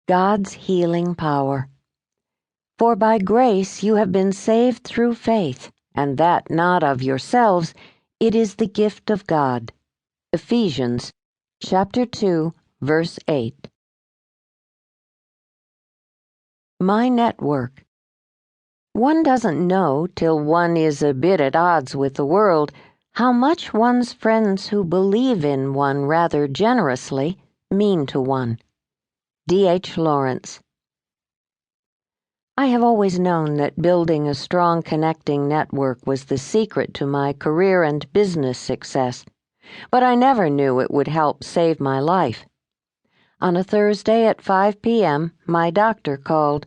God's healing power. For by grace you have been saved through faith, and that not of yourselves, it is the gift of God. Ephesians chapter 2, verse 8. My network. One doesn't know, till one is a bit at odds with the world, how much one's friends who believe in one rather generously mean to one. D.H. Lawrence. I have always known that building a strong connecting network was the secret to my career and business success, but I never knew it would help save my life. On a Thursday at 5 p.m., my doctor called.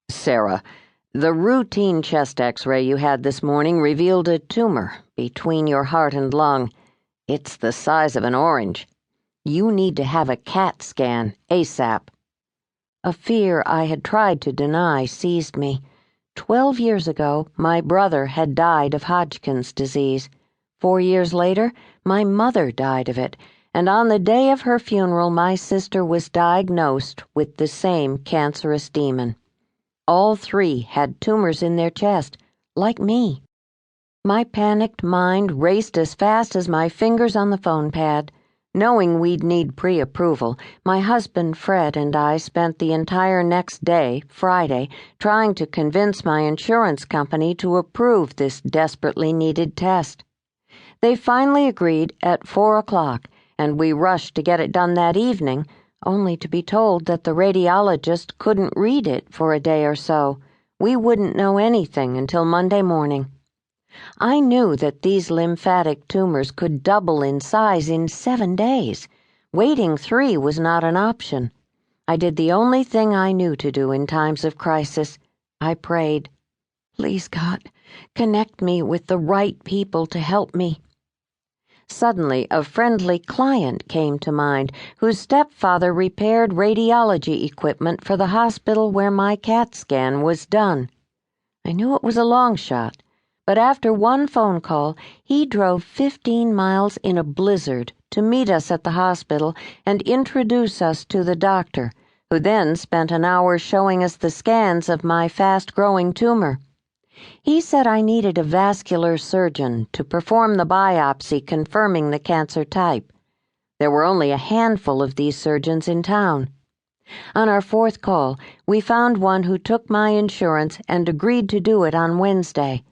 Sarah, the routine chest x-ray you had this morning revealed a tumor between your heart and lung. It's the size of an orange. You need to have a CAT scan ASAP. A fear I had tried to deny seized me. 12 years ago, my brother had died of Hodgkin's disease. 4 years later, my mother died of it, and on the day of her funeral, my sister was diagnosed with the same cancerous demon. All three had tumors in their chest, like me. My panicked mind raced as fast as my fingers on the phone pad. Knowing we'd need pre-approval, my husband Fred and I spent the entire next day, Friday, trying to convince my insurance company to approve this desperately needed test. They finally agreed at 4 o'clock, and we rushed to get it done that evening, only to be told that the radiologist couldn't read it for a day or so. We wouldn't know anything until Monday morning. I knew that these lymphatic tumors could double in size in 7 days. Waiting 3 was not an option. I did the only thing I knew to do in times of crisis. I prayed, "Please, God, connect me with the right people to help me." Suddenly, a friendly client came to mind whose stepfather repaired radiology equipment for the hospital where my CAT scan was done. I knew it was a long shot, but after one phone call, he drove 15 miles in a blizzard to meet us at the hospital and introduce us to the doctor, who then spent an hour showing us the scans of my fast-growing tumor. He said I needed a vascular surgeon to perform the biopsy confirming the cancer type. There were only a handful of these surgeons in town. On our 4th call, we found one who took my insurance and agreed to do it on Wednesday.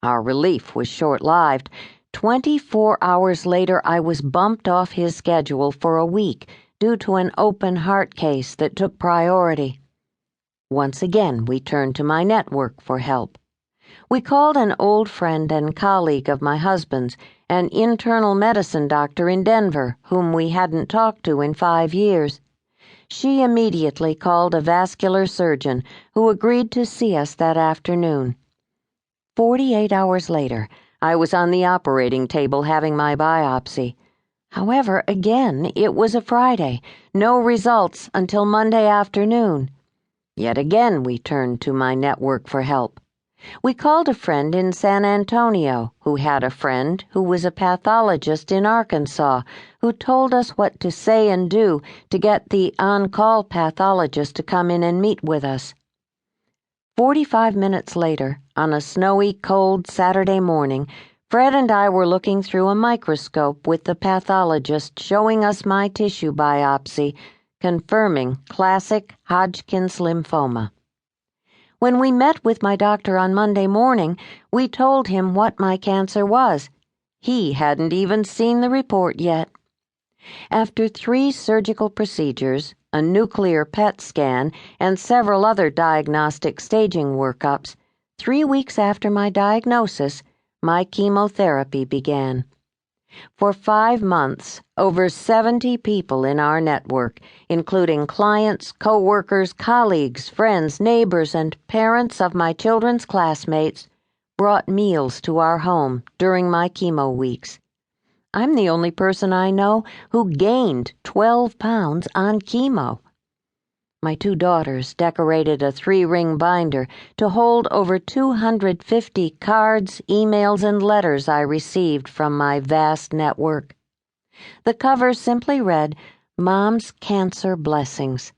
Our relief was short-lived. 24 hours later, I was bumped off his schedule for a week due to an open heart case that took priority. Once again, we turned to my network for help. We called an old friend and colleague of my husband's, an internal medicine doctor in Denver, whom we hadn't talked to in 5 years. She immediately called a vascular surgeon who agreed to see us that afternoon. 48 hours later, I was on the operating table having my biopsy. However, again, it was a Friday, no results until Monday afternoon. Yet again we turned to my network for help. We called a friend in San Antonio who had a friend who was a pathologist in Arkansas who told us what to say and do to get the on-call pathologist to come in and meet with us. 45 minutes later, on a snowy, cold Saturday morning, Fred and I were looking through a microscope with the pathologist showing us my tissue biopsy, confirming classic Hodgkin's lymphoma. When we met with my doctor on Monday morning, we told him what my cancer was. He hadn't even seen the report yet. After 3 surgical procedures, a nuclear PET scan, and several other diagnostic staging workups, 3 weeks after my diagnosis, my chemotherapy began. For 5 months, over 70 people in our network, including clients, co-workers, colleagues, friends, neighbors, and parents of my children's classmates, brought meals to our home during my chemo weeks. I'm the only person I know who gained 12 pounds on chemo. My 2 daughters decorated a 3-ring binder to hold over 250 cards, emails, and letters I received from my vast network. The cover simply read, "Mom's Cancer Blessings."